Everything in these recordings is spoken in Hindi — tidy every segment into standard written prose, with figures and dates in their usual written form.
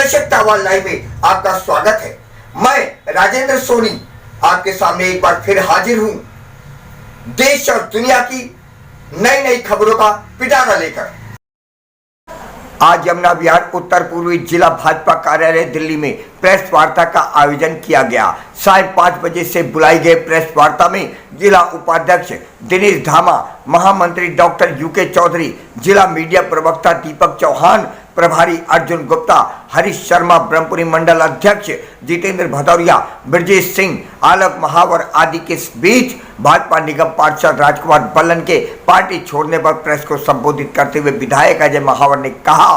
दर्शक टावर लाइव में आपका स्वागत है। मैं राजेंद्र सोनी आपके सामने एक बार फिर हाजिर हूं देश और दुनिया की नई नई खबरों का पिटारा लेकर। आज यमुना विहार उत्तर पूर्वी जिला भाजपा कार्यालय दिल्ली में प्रेस वार्ता का आयोजन किया गया। 5:30 बजे से बुलाई गई प्रेस वार्ता में जिला उपाध्यक्ष दिनेश धामा, महामंत्री डॉक्टर यूके चौधरी, जिला मीडिया प्रवक्ता दीपक चौहान, प्रभारी अर्जुन गुप्ता, हरीश शर्मा, ब्रह्मपुरी मंडल अध्यक्ष जितेंद्र भदौरिया, ब्रजेश सिंह, आलोक महावर आदि के बीच भाजपा निगम पार्षद राजकुमार बल्लन के पार्टी छोड़ने पर प्रेस को संबोधित करते हुए विधायक अजय महावर ने कहा,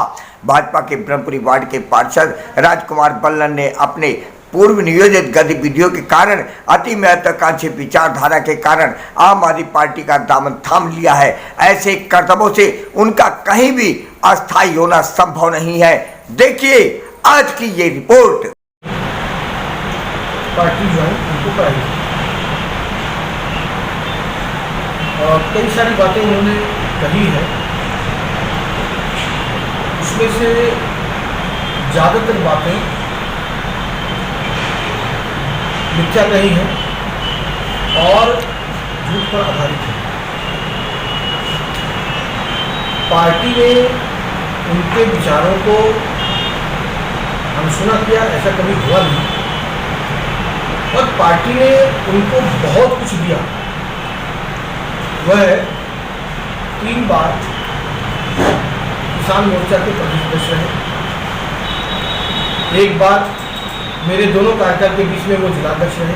भाजपा के ब्रह्मपुरी वार्ड के पार्षद राजकुमार बल्लन ने अपने पूर्व नियोजित गतिविधियों के कारण, अति महत्वाकांक्षी विचारधारा के कारण आम आदमी पार्टी का दामन थाम लिया है। ऐसे कदमों से उनका कहीं भी अस्थायी होना संभव नहीं है। देखिए आज की ये रिपोर्ट। पार्टी जो है उनको कराई और कई सारी बातें उन्होंने कही है, उसमें से ज़्यादातर बातें मिथ्या नहीं है और झूठ पर आधारित है। पार्टी ने उनके विचारों को अनसुना किया, ऐसा कभी हुआ नहीं, और पार्टी ने उनको बहुत कुछ दिया। वह 3 बार किसान मोर्चा के प्रदेश अध्यक्ष रहे, एक बार मेरे दोनों कार्यकाल के बीच में वो जिलाध्यक्ष रहे,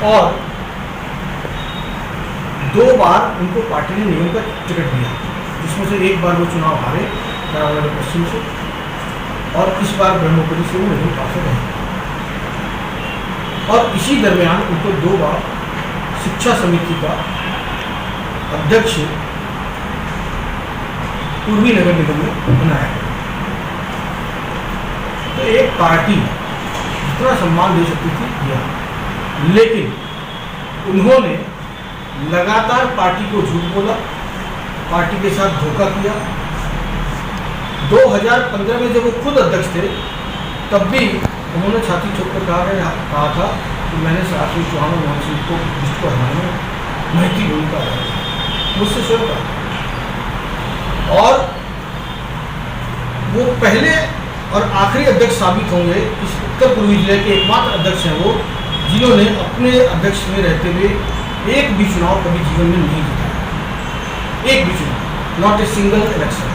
और 2 बार उनको पार्टी ने निगम का टिकट दिया, जिसमें से एक बार वो चुनाव हारे नारायणगढ़ पश्चिम से, और इस बार ब्रह्मपुरी से वो निगम पार्षद रहे। और इसी दरमियान उनको 2 बार शिक्षा समिति का अध्यक्ष पूर्वी नगर निगम में बनाया गया। तो एक पार्टी जितना सम्मान दे सकती थी दिया, लेकिन उन्होंने लगातार पार्टी को झूठ बोला, पार्टी के साथ धोखा किया। 2015 में जब वो खुद अध्यक्ष थे तब भी उन्होंने छाती ठोक कर कहा था कि मैंने शास्त्री चौहान और मोहन सिंह को लिस्ट को हटाने में महती भूमिका है, मुझसे स्वयं कहा। और वो पहले और आखिरी अध्यक्ष साबित होंगे, इस उत्तर पूर्वी जिले के एकमात्र अध्यक्ष हैं वो, जिन्होंने अपने अध्यक्ष में रहते हुए एक भी चुनाव कभी जीवन में नहीं जीता। एक भी चुनाव, नॉट ए सिंगल इलेक्शन,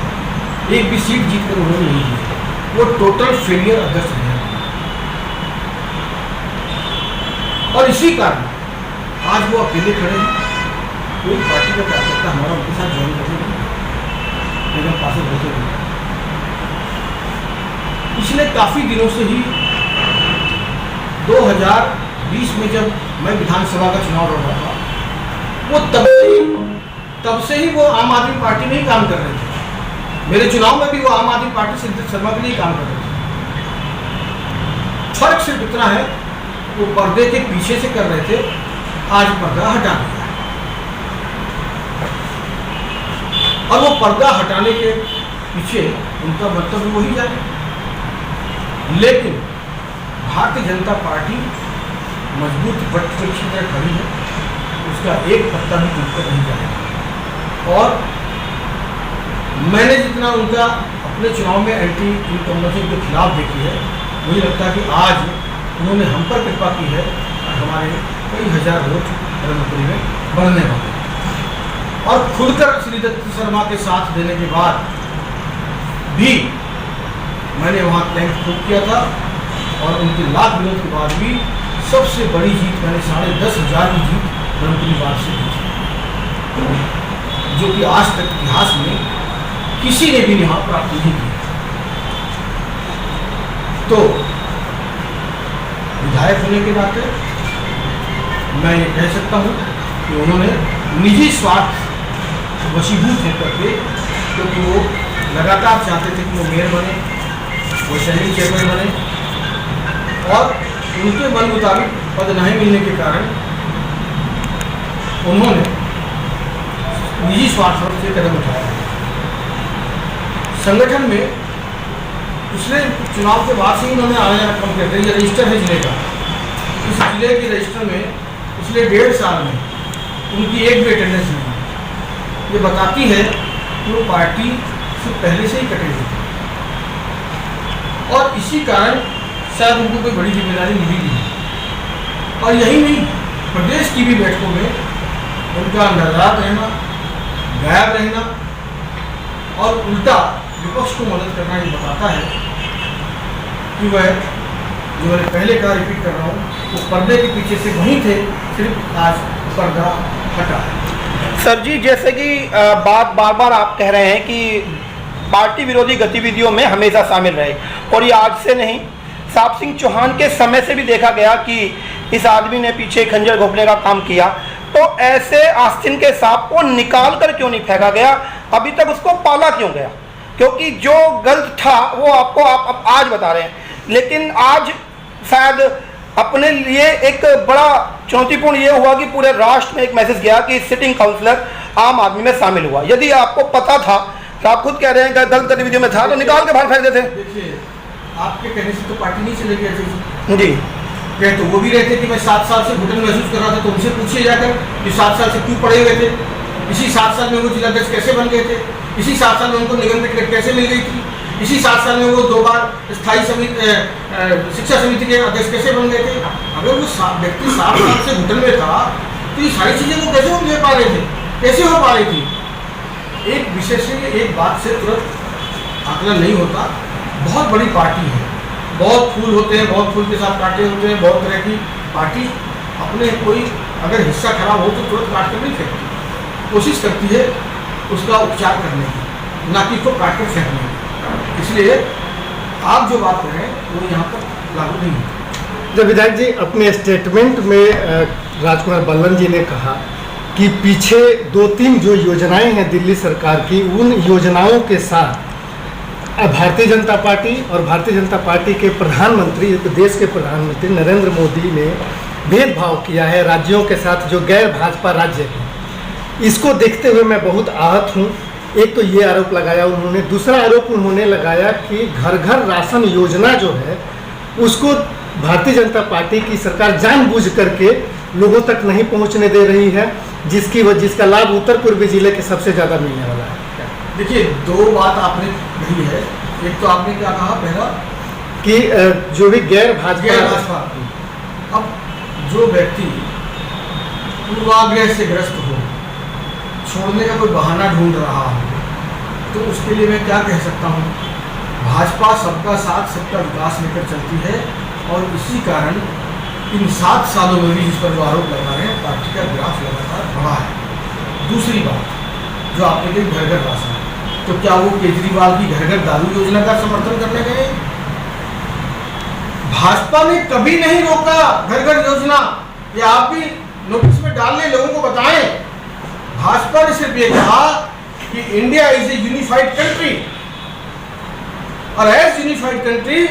एक भी सीट जीतकर उन्होंने नहीं जीता। वो टोटल फेलियर अध्यक्ष रहे। और इसी कारण आज वो अकेले खड़े हैं। कोई पार्टी का कार्यकर्ता हमारा उनके साथ ज्वाइन करने निगम पार्षद होते हुए पिछले काफ़ी दिनों से ही 2020 में जब मैं विधानसभा का चुनाव लड़ रहा था, वो तब से ही वो आम आदमी पार्टी में ही काम कर रहे थे। मेरे चुनाव में भी वो आम आदमी पार्टी से शर्मा के लिए काम कर रहे थे। फर्क सिर्फ इतना है, वो पर्दे के पीछे से कर रहे थे, आज पर्दा हटा दिया। और वो पर्दा हटाने के पीछे उनका मतलब वही जाने, लेकिन भारतीय जनता पार्टी मजबूत वट की तरह खड़ी है, उसका एक पत्ता भी टूटकर नहीं जाएगा। और मैंने जितना उनका अपने चुनाव में एंटी इनकम्बेंसी के खिलाफ देखी है, मुझे लगता है कि आज उन्होंने हम पर कृपा की है और हमारे कई हजार वोट ब्रह्मपुरी में बढ़ने वाले। और खुलकर श्री दत्त शर्मा के साथ देने के बाद भी मैंने वहाँ टैंक फूक किया था, और उनके लाख विरोध के बाद भी सबसे बड़ी जीत मैंने 10,500 की जीत ब्रह्मपुरी वार्ड से की थी, जो कि आज तक इतिहास में किसी ने भी यहाँ प्राप्त नहीं की। तो विधायक होने के नाते मैं ये कह सकता हूँ कि उन्होंने निजी स्वार्थ वशीभूत होकर के, क्योंकि वो लगातार चाहते थे कि वो मेयर बने, वो शहरी चेयरमैन बने, और उनके मन मुताबिक पद नहीं मिलने के कारण उन्होंने निजी स्वार्थ से कदम उठाया। संगठन में पिछले चुनाव के बाद से ही उन्होंने आना जाना कम किया था। ये रजिस्टर है जिले का, इस जिले के रजिस्टर में पिछले 1.5 साल में उनकी एक भी अटेंडेंस नहीं है। ये बताती है कि वो पार्टी से पहले से ही कटे हुए थे और इसी कारण शायद उनको कोई बड़ी जिम्मेदारी मिली नहीं। और यही नहीं, प्रदेश की भी बैठकों में उनका नाराज रहना, गायब रहना और उल्टा विपक्ष को मदद करना ये बताता है कि वह, जो मैंने पहले कहा, रिपीट कर रहा हूँ, वो पर्दे के पीछे से वहीं थे, सिर्फ आज पर्दा हटा है। सर जी, जैसे कि बात बार बार आप कह रहे हैं कि पार्टी विरोधी गतिविधियों में हमेशा शामिल रहे और ये आज से नहीं, साहब सिंह चौहान के समय से भी देखा गया कि इस आदमी ने पीछे खंजर घोंपने का काम किया। तो ऐसे आस्तीन के सांप को निकाल कर क्यों नहीं फेंका गया? अभी तक उसको पाला क्यों गया? क्योंकि जो गलत था वो आपको आप आज बता रहे हैं, लेकिन आज शायद अपने लिए एक बड़ा चुनौतीपूर्ण ये हुआ कि पूरे राष्ट्र में एक मैसेज गया कि सिटिंग काउंसलर आम आदमी में शामिल हुआ। यदि आपको पता था तो आप खुद कह रहे हैं कि गलत गतिविधियों में था तो निकाल के बाहर फेंक देते। देखिए, आपके कहने से तो पार्टी नहीं चलेगी ऐसे जी। कहे तो वो भी रहते कि मैं 7 साल से घुटन महसूस कर रहा था, तो उनसे पूछिए जाकर कि 7 साल से क्यों पड़े हुए थे, इसी 7 साल में वो जिलाध्यक्ष कैसे बन गए थे, इसी 7 साल में उनको निगम की टिकट कैसे मिल गई थी, इसी 7 साल में वो 2 बार स्थायी शिक्षा समिति के अध्यक्ष कैसे बन गए थे। अगर वो व्यक्ति 7 साल से घुटन में था तो ये सारी चीज़ें वो कैसे ले पा रहे थे, कैसे हो पा रही थी? एक विषय से, एक बात से तुरंत आकलन नहीं होता। बहुत बड़ी पार्टी है, बहुत फूल होते हैं, बहुत फूल के साथ कांटे होते हैं, बहुत तरह की पार्टी अपने कोई अगर हिस्सा खराब हो तो तुरंत काट कर नहीं फेंकती, कोशिश करती है उसका उपचार करने की, ना कि उसको काट कर फेंकने की। इसलिए आप जो बात करें वो यहाँ पर लागू नहीं है। जब विधायक जी अपने स्टेटमेंट में राजकुमार बल्लन जी ने कहा कि पीछे 2-3 जो योजनाएं हैं दिल्ली सरकार की, उन योजनाओं के साथ भारतीय जनता पार्टी और भारतीय जनता पार्टी के प्रधानमंत्री, देश के प्रधानमंत्री नरेंद्र मोदी ने भेदभाव किया है राज्यों के साथ जो गैर भाजपा राज्य हैं। इसको देखते हुए मैं बहुत आहत हूँ। एक तो ये आरोप लगाया उन्होंने, दूसरा आरोप उन्होंने लगाया कि घर घर राशन योजना जो है उसको भारतीय जनता पार्टी की सरकार जानबूझ करके लोगों तक नहीं पहुँचने दे रही है, जिसका लाभ उत्तर पूर्वी जिले के सबसे ज़्यादा मिलने वाला है। देखिए, 2 बात आपने कही है। एक तो आपने क्या कहा, पहला कि जो भी गैर भाजपा, अब जो व्यक्ति पूर्वाग्रह से ग्रस्त हो, छोड़ने का कोई बहाना ढूंढ रहा हो, तो उसके लिए मैं क्या कह सकता हूँ? भाजपा सबका साथ सबका विकास लेकर चलती है और इसी कारण इन 7 सालों में भी जिस पर जो आरोप लगा रहे हैं, पार्टी का ग्राफ लगातार बढ़ा है। दूसरी बात जो आपने कही, घर घर राशन, तो क्या वो केजरीवाल की घर घर दारू योजना का समर्थन करने गए? भाजपा ने कभी नहीं रोका घर घर योजना। ये आप भी नोटिस में डाल लें, लोगों को बताएं। भाजपा ने सिर्फ ये कहा कि India is a unified country और as unified country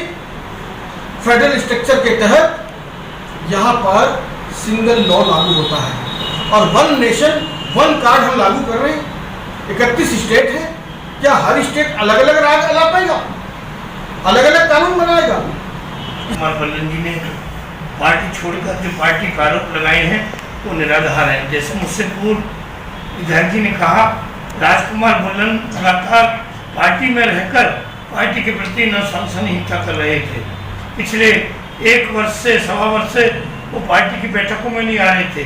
federal structure के तहत यहाँ पर सिंगल लॉ लागू होता है और 1 नेशन 1 कार्ड हम लागू कर रहे हैं। 31 स्टेट है, क्या हर स्टेट अलग अलग राज ला पाएगा, अलग अलग कानून बनाएगा? कुमार बल्लन जी ने पार्टी छोड़कर जो पार्टी का आरोप लगाए हैं वो निराधार है। जैसे मुझसे पूर्व विधायक जी ने कहा, राजकुमार बल्लन लगातार पार्टी में रहकर पार्टी के प्रति अनुशासनहीनता कर रहे थे। पिछले 1 वर्ष से 1.25 वर्ष से वो पार्टी की बैठकों में नहीं आ रहे थे।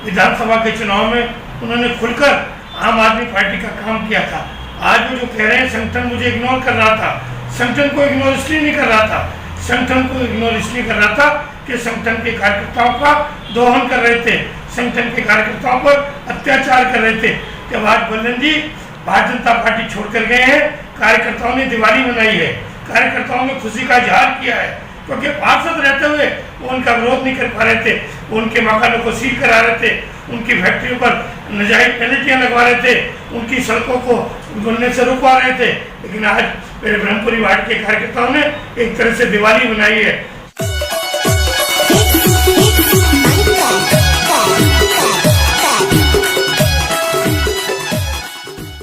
विधानसभा के चुनाव में उन्होंने खुलकर आम आदमी पार्टी का काम किया था। आज वो जो कह रहे हैं संगठन मुझे इग्नोर कर रहा था, संगठन को इग्नोर इसलिए नहीं कर रहा था, संगठन को इग्नोर इसलिए कर रहा था कि संगठन के कार्यकर्ताओं का दोहन कर रहे थे, संगठन के कार्यकर्ताओं पर अत्याचार कर रहे थे। जब आज बल्लन जी भारतीय जनता पार्टी छोड़कर गए हैं, कार्यकर्ताओं ने दिवाली मनाई है, कार्यकर्ताओं ने खुशी का इजहार किया है, क्योंकि पार्षद रहते हुए वो उनका विरोध नहीं कर पा रहे थे, वो उनके मकानों को सील करा रहे थे, उनकी फैक्ट्रियों पर नजायज पेनल्टियां लगवा रहे थे, उनकी सड़कों को बनने से रुकवा रहे थे। लेकिन आज मेरे ब्रह्मपुरी वार्ड के कार्यकर्ताओं ने एक तरह से दिवाली मनाई है।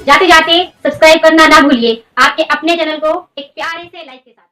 जाते जाते सब्सक्राइब करना ना भूलिए। आपके अपने चैनल को एक प्यारे से लाइक के साथ।